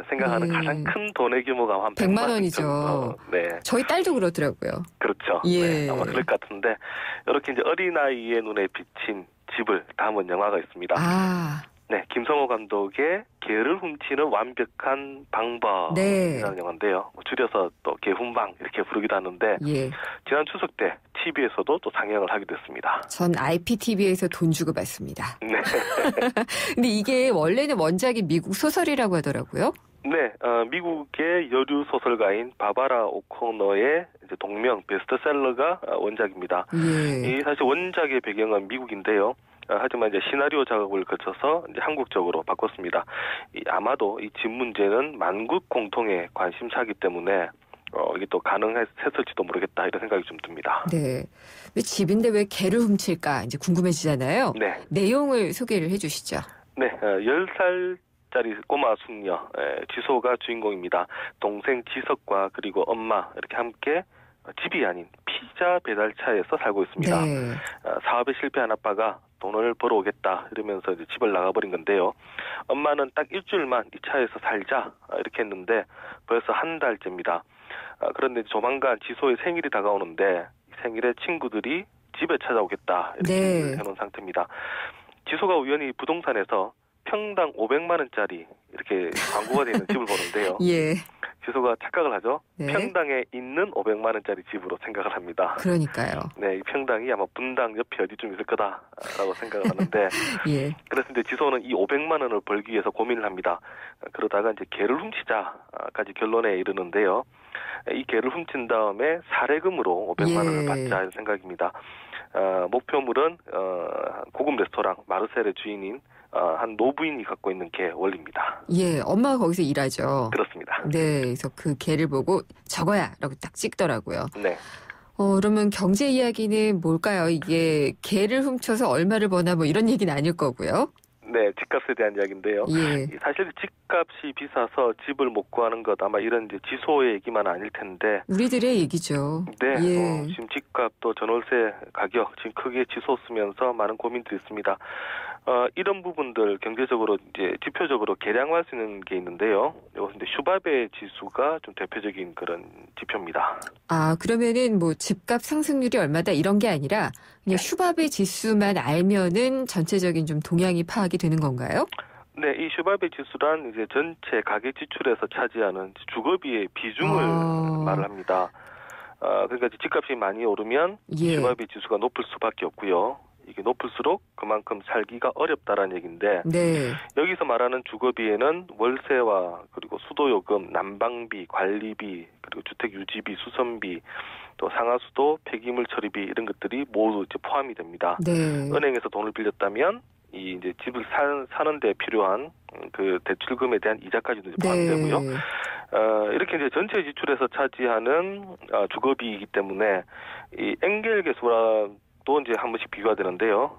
생각하는 가장 큰 돈의 규모가 한 100만 원이죠. 네. 저희 딸도 그러더라고요. 그렇죠. 네, 아마 그럴 것 같은데 이렇게 이제 어린아이의 눈에 비친 집을 담은 영화가 있습니다. 네, 김성호 감독의 개를 훔치는 완벽한 방법이라는 영화인데요. 줄여서 또 개훈방 이렇게 부르기도 하는데 지난 추석 때 TV에서도 또 상영을 하게 됐습니다. 전 IPTV에서 돈 주고 봤습니다. 네. 근데 이게 원래는 원작이 미국 소설이라고 하더라고요. 네, 미국의 여류 소설가인 바바라 오코너의 이제 동명 베스트셀러가 원작입니다. 이 사실 원작의 배경은 미국인데요. 하지만 이제 시나리오 작업을 거쳐서 이제 한국적으로 바꿨습니다. 아마도 이 집 문제는 만국 공통의 관심사이기 때문에 이게 또 가능했을지도 모르겠다 이런 생각이 좀 듭니다. 네, 왜 집인데 왜 개를 훔칠까 이제 궁금해지잖아요. 네. 내용을 소개를 해주시죠. 네, 10살짜리 꼬마 숙녀 지소가 주인공입니다. 동생 지석과 그리고 엄마 이렇게 함께 집이 아닌 피자 배달차에서 살고 있습니다. 네. 사업에 실패한 아빠가 돈을 벌어오겠다 이러면서 이제 집을 나가버린 건데요. 엄마는 딱 일주일만 이 차에서 살자 이렇게 했는데 벌써 한 달째입니다. 그런데 조만간 지소의 생일이 다가오는데 생일에 친구들이 집에 찾아오겠다 이렇게 해놓은 상태입니다. 지소가 우연히 부동산에서 평당 500만 원짜리 이렇게 광고가 되어 있는 집을 보는데요. 예. 지소가 착각을 하죠. 네. 평당에 있는 500만 원짜리 집으로 생각을 합니다. 그러니까요. 네, 이 평당이 아마 분당 옆에 어디쯤 있을 거다라고 생각을 하는데 예. 그래서 이제 지소는 이 500만 원을 벌기 위해서 고민을 합니다. 그러다가 이제 개를 훔치자까지 결론에 이르는데요. 이 개를 훔친 다음에 사례금으로 500만 원을 받자 하는 생각입니다. 목표물은 고급 레스토랑 마르셀의 주인인 한 노부인이 갖고 있는 개 원리입니다. 예, 엄마가 거기서 일하죠. 그렇습니다. 네, 그래서 그 개를 보고 저거야 라고 딱 찍더라고요. 네. 그러면 경제 이야기는 뭘까요? 이게 개를 훔쳐서 얼마를 버나 뭐 이런 얘기는 아닐 거고요. 네, 집값에 대한 이야기인데요. 예. 사실 집값이 비싸서 집을 못 구하는 것 아마 이런 이제 지소의 얘기만 아닐 텐데. 우리들의 얘기죠. 네, 예. 지금 집값 또 전월세 가격 지금 크게 치솟으면서 많은 고민들이 있습니다. 이런 부분들 경제적으로 이제 지표적으로 계량할 수 있는 게 있는데요. 이것은 이제 슈바베 지수가 좀 대표적인 그런 지표입니다. 그러면은 뭐 집값 상승률이 얼마다 이런 게 아니라 그냥 슈바베 지수만 알면은 전체적인 좀 동향이 파악이 되는 건가요? 네, 이 슈바베 지수란 이제 전체 가계 지출에서 차지하는 주거비의 비중을 말을 합니다. 그러니까 집값이 많이 오르면 슈바베 지수가 높을 수밖에 없고요. 이게 높을수록 그만큼 살기가 어렵다라는 얘기인데 네. 여기서 말하는 주거비에는 월세와 그리고 수도요금, 난방비, 관리비, 그리고 주택 유지비, 수선비, 또 상하수도, 폐기물 처리비 이런 것들이 모두 이제 포함이 됩니다. 네. 은행에서 돈을 빌렸다면 이 이제 집을 사는 데 필요한 그 대출금에 대한 이자까지도 포함되고요. 네. 이렇게 이제 전체 지출에서 차지하는 주거비이기 때문에 이 엔겔 계수와 또 이제 한 번씩 비교가 되는데요.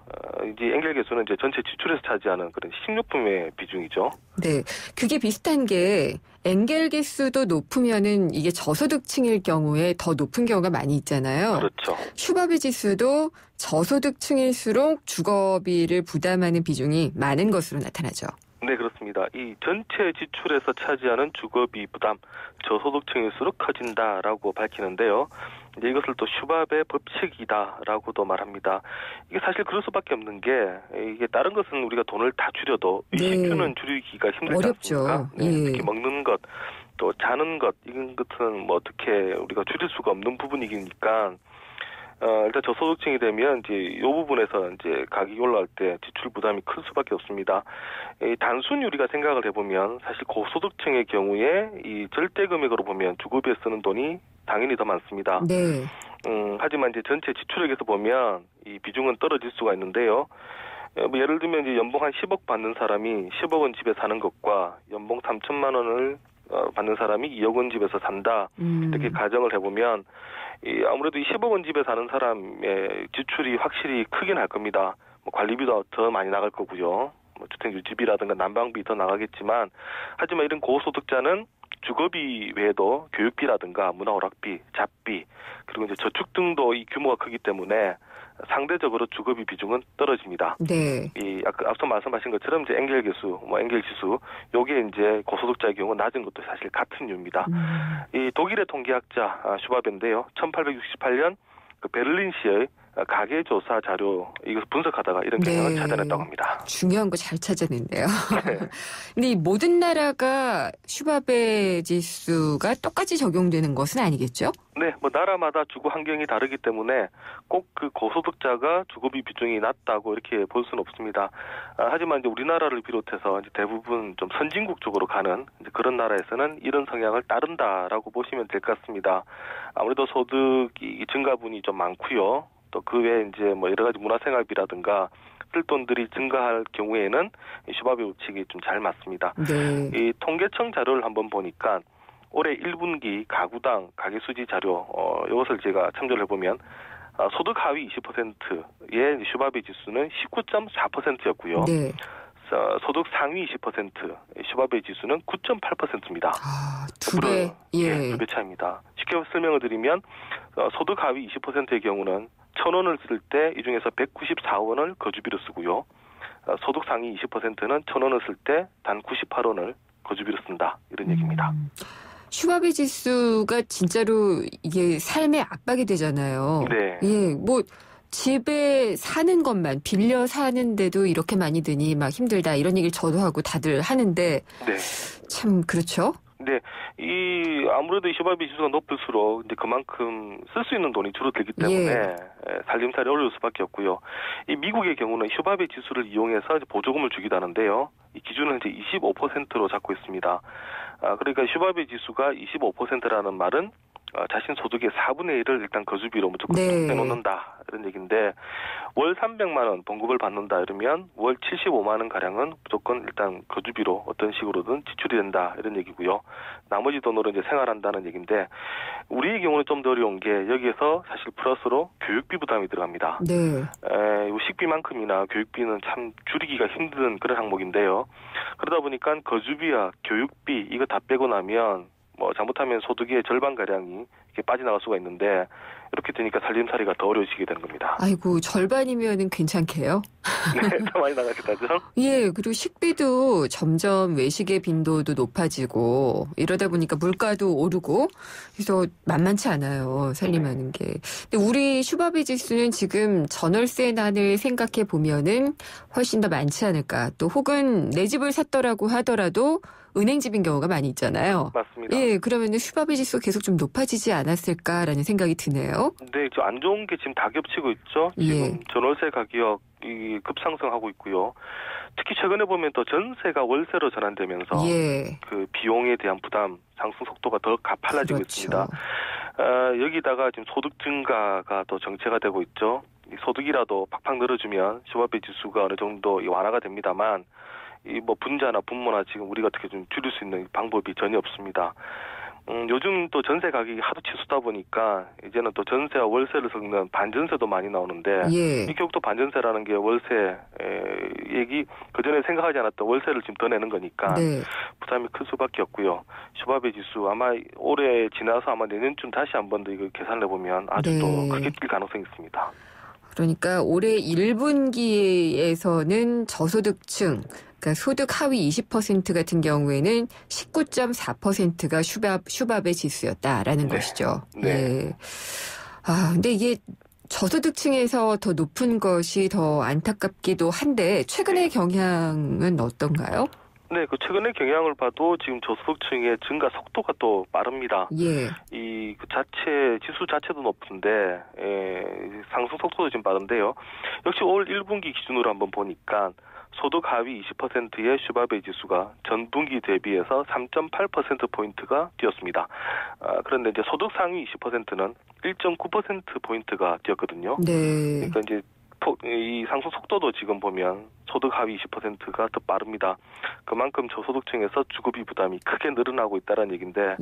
이제 엔겔 계수는 이제 전체 지출에서 차지하는 그런 식료품의 비중이죠. 네, 그게 비슷한 게 엔겔 계수도 높으면은 이게 저소득층일 경우에 더 높은 경우가 많이 있잖아요. 그렇죠. 슈바베 지수도 저소득층일수록 주거비를 부담하는 비중이 많은 것으로 나타나죠. 네, 그렇습니다. 이 전체 지출에서 차지하는 주거비 부담, 저소득층일수록 커진다라고 밝히는데요. 이제 이것을 또 슈바베 법칙이다라고도 말합니다. 이게 사실 그럴 수밖에 없는 게 이게 다른 것은 우리가 돈을 다 줄여도 의식주는 줄이기가 힘들지 어렵죠. 않습니까? 네, 특히 먹는 것, 또 자는 것 이런 것은 뭐 어떻게 우리가 줄일 수가 없는 부분이니까. 일단 저소득층이 되면 이제 이 부분에서 이제 가격이 올라갈 때 지출 부담이 클 수밖에 없습니다. 단순히 우리가 생각을 해보면 사실 고소득층의 경우에 이 절대 금액으로 보면 주거비에 쓰는 돈이 당연히 더 많습니다. 네. 하지만 이제 전체 지출액에서 보면 이 비중은 떨어질 수가 있는데요. 뭐 예를 들면 이제 연봉 한 10억 받는 사람이 10억 원 집에 사는 것과 연봉 3천만 원을 받는 사람이 2억 원 집에서 산다. 이렇게 가정을 해보면 아무래도 이 10억 원 집에 사는 사람의 지출이 확실히 크긴 할 겁니다. 뭐 관리비도 더 많이 나갈 거고요. 뭐 주택 유지비라든가 난방비 더 나가겠지만 하지만 이런 고소득자는 주거비 외에도 교육비라든가 문화오락비, 잡비 그리고 이제 저축 등도 이 규모가 크기 때문에 상대적으로 주거비 비중은 떨어집니다. 네. 이 앞서 말씀하신 것처럼 이제 엔겔 계수, 엔겔 지수, 요게 이제 고소득자의 경우 낮은 것도 사실 같은 이유입니다. 이 독일의 통계학자 슈바베인데요. 1868년 그 베를린시의 가계조사 자료 이것을 분석하다가 이런 경향을 찾아냈다고 합니다. 중요한 거 잘 찾아냈네요. 근데 이 모든 나라가 슈바베 지수가 똑같이 적용되는 것은 아니겠죠? 네, 뭐 나라마다 주거 환경이 다르기 때문에 꼭 그 고소득자가 주거비 비중이 낮다고 이렇게 볼 수는 없습니다. 하지만 이제 우리나라를 비롯해서 이제 대부분 좀 선진국 쪽으로 가는 이제 그런 나라에서는 이런 성향을 따른다라고 보시면 될 것 같습니다. 아무래도 소득이 증가분이 좀 많고요. 또 그 외에 이제 뭐 여러 가지 문화생활비라든가 쓸 돈들이 증가할 경우에는 이 슈바베 법칙이 좀 잘 맞습니다. 네. 이 통계청 자료를 한번 보니까 올해 1분기 가구당 가계수지 자료 이것을 제가 참조를 해보면 소득 하위 20%의 슈바베 지수는 19.4%였고요. 네. 소득 상위 20% 슈바베 지수는 9.8%입니다. 두 배. 예. 두 배 차입니다. 쉽게 설명을 드리면 소득 하위 20%의 경우는 1,000원을 쓸 때 이 중에서 194원을 거주비로 쓰고요. 소득 상위 20%는 1,000원을 쓸 때 단 98원을 거주비로 쓴다. 이런 얘기입니다. 슈바베 지수가 진짜로 이게 삶의 압박이 되잖아요. 네. 예, 뭐 집에 사는 것만 빌려 사는데도 이렇게 많이 드니 막 힘들다 이런 얘기를 저도 하고 다들 하는데 네. 참 그렇죠. 네, 아무래도 이 슈바베 지수가 높을수록 이제 그만큼 쓸 수 있는 돈이 줄어들기 때문에 살림살이 어려울 수밖에 없고요. 이 미국의 경우는 슈바베 지수를 이용해서 이제 보조금을 주기도 하는데요. 이 기준은 이제 25%로 잡고 있습니다. 그러니까 슈바베 지수가 25%라는 말은 자신 소득의 4분의 1을 일단 거주비로 무조건 내놓는다 이런 얘기인데 월 300만 원 봉급을 받는다 이러면 월 75만 원 가량은 무조건 일단 거주비로 어떤 식으로든 지출이 된다 이런 얘기고요. 나머지 돈으로 이제 생활한다는 얘기인데 우리의 경우는 좀 더 어려운 게 여기에서 사실 플러스로 교육비 부담이 들어갑니다. 네. 식비만큼이나 교육비는 참 줄이기가 힘든 그런 항목인데요. 그러다 보니까 거주비와 교육비 이거 다 빼고 나면 뭐 잘못하면 소득의 절반가량이 이렇게 빠져나갈 수가 있는데 이렇게 되니까 살림살이가 더 어려워지게 되는 겁니다. 아이고 절반이면은 괜찮게요? 네, 더 많이 나가겠다죠? 예, 그리고 식비도 점점 외식의 빈도도 높아지고 이러다 보니까 물가도 오르고 그래서 만만치 않아요. 살림하는 게. 근데 우리 슈바베 지수는 지금 전월세난을 생각해 보면은 훨씬 더 많지 않을까. 또 혹은 내 집을 샀더라고 하더라도 은행집인 경우가 많이 있잖아요. 맞습니다. 예, 그러면은 슈바베 지수 계속 좀 높아지지 않았을까라는 생각이 드네요. 네, 안 좋은 게 지금 다 겹치고 있죠. 지금 전월세 가격이 급상승하고 있고요. 특히 최근에 보면 또 전세가 월세로 전환되면서 그 비용에 대한 부담 상승 속도가 더 가팔라지고 있습니다. 여기다가 지금 소득 증가가 또 정체가 되고 있죠. 소득이라도 팍팍 늘어주면 슈바베 지수가 어느 정도 완화가 됩니다만 이 뭐 분자나 분모나 지금 우리가 어떻게 좀 줄일 수 있는 방법이 전혀 없습니다. 요즘 또 전세 가격이 하도 치솟다 보니까 이제는 또 전세와 월세를 섞는 반전세도 많이 나오는데 이 결국 반전세라는 게 월세 얘기 그전에 생각하지 않았던 월세를 지금 더 내는 거니까 부담이 클 수밖에 없고요. 슈바베 지수 아마 올해 지나서 아마 내년쯤 다시 한 번 더 이거 계산해 보면 아주 또 크게 뛸 가능성이 있습니다. 그러니까 올해 1분기에서는 저소득층 그러니까 소득 하위 20% 같은 경우에는 19.4%가 슈바베 지수였다라는 것이죠. 네. 근데 이게 저소득층에서 더 높은 것이 더 안타깝기도 한데 최근의 경향은 어떤가요? 네, 그 최근의 경향을 봐도 지금 저소득층의 증가 속도가 또 빠릅니다. 이 그 지수 자체도 높은데 상승 속도도 지금 빠른데요. 역시 올 1분기 기준으로 한번 보니까 소득 하위 20%의 슈바베 지수가 전분기 대비해서 3.8%포인트가 뛰었습니다. 그런데 이제 소득 상위 20%는 1.9%포인트가 뛰었거든요. 그러니까 이제 이 상승 속도도 지금 보면 소득 하위 20%가 더 빠릅니다. 그만큼 저소득층에서 주거비 부담이 크게 늘어나고 있다는 얘기인데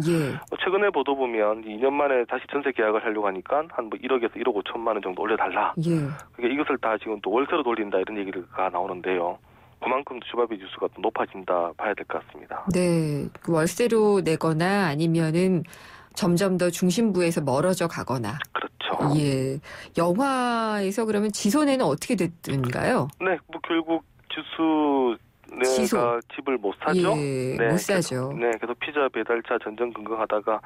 최근에 보도 보면 2년 만에 다시 전세 계약을 하려고 하니까 한 뭐 1억에서 1억 5천만 원 정도 올려달라. 그러니까 이것을 다 지금 또 월세로 돌린다 이런 얘기가 나오는데요. 그만큼 슈바베 지수가 또 높아진다 봐야 될 것 같습니다. 네, 월세로 내거나 아니면은 점점 더 중심부에서 멀어져 가거나. 그렇죠. 예. 영화에서 그러면 지손에는 어떻게 됐던가요? 네, 뭐 결국 지수가 집을 못 사죠. 못 사죠. 계속 피자 배달차 전전긍긍하다가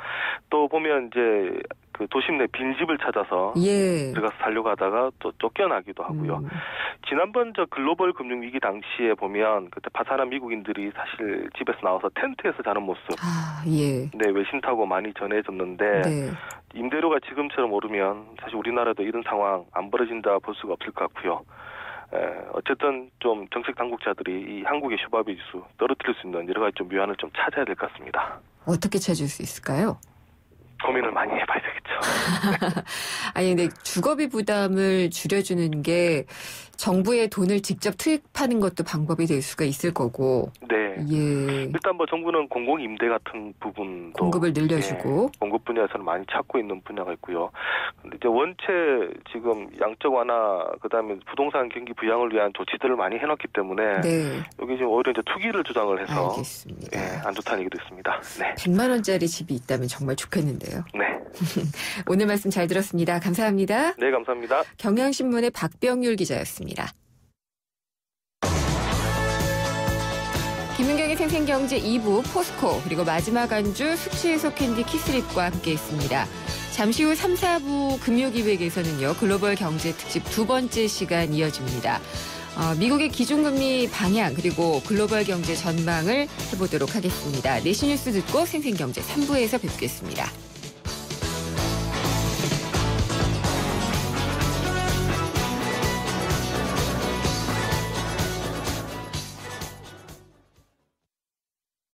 또 보면 이제 그 도심 내 빈집을 찾아서 예. 들어가서 살려고 하다가 또 쫓겨나기도 하고요. 지난번 저 글로벌 금융위기 당시에 보면 그때 파산한 미국인들이 사실 집에서 나와서 텐트에서 자는 모습. 예. 네, 외신 타고 많이 전해졌는데 네. 임대료가 지금처럼 오르면 사실 우리나라도 이런 상황 안 벌어진다 볼 수가 없을 것 같고요. 어쨌든 좀 정책 당국자들이 이 한국의 슈바비 지수 떨어뜨릴 수 있는 여러 가지 좀 묘안을 좀 찾아야 될 것 같습니다. 어떻게 찾을 수 있을까요? 고민을 많이 해봐야 되겠죠. 아니, 근데 주거비 부담을 줄여주는 게 정부의 돈을 직접 투입하는 것도 방법이 될 수가 있을 거고. 네. 예. 일단 뭐 정부는 공공임대 같은 부분도 공급을 늘려주고. 예, 공급 분야에서는 많이 찾고 있는 분야가 있고요. 근데 이제 원체 지금 양적 완화 그다음에 부동산 경기 부양을 위한 조치들을 많이 해놨기 때문에 네. 여기 지금 오히려 이제 투기를 주장을 해서 알겠습니다. 예, 안 좋다는 얘기도 있습니다. 네. 100만 원짜리 집이 있다면 정말 좋겠는데요. 네. 오늘 말씀 잘 들었습니다. 감사합니다. 네, 감사합니다. 경향신문의 박병률 기자였습니다. 김은경의 생생경제 2부 포스코 그리고 마지막 안주 숙취해소 캔디 키스립과 함께했습니다. 잠시 후 3, 4부 금요기획에서는요. 글로벌 경제 특집 두 번째 시간 이어집니다. 미국의 기준금리 방향 그리고 글로벌 경제 전망을 해보도록 하겠습니다. 내시 뉴스 듣고 생생경제 3부에서 뵙겠습니다.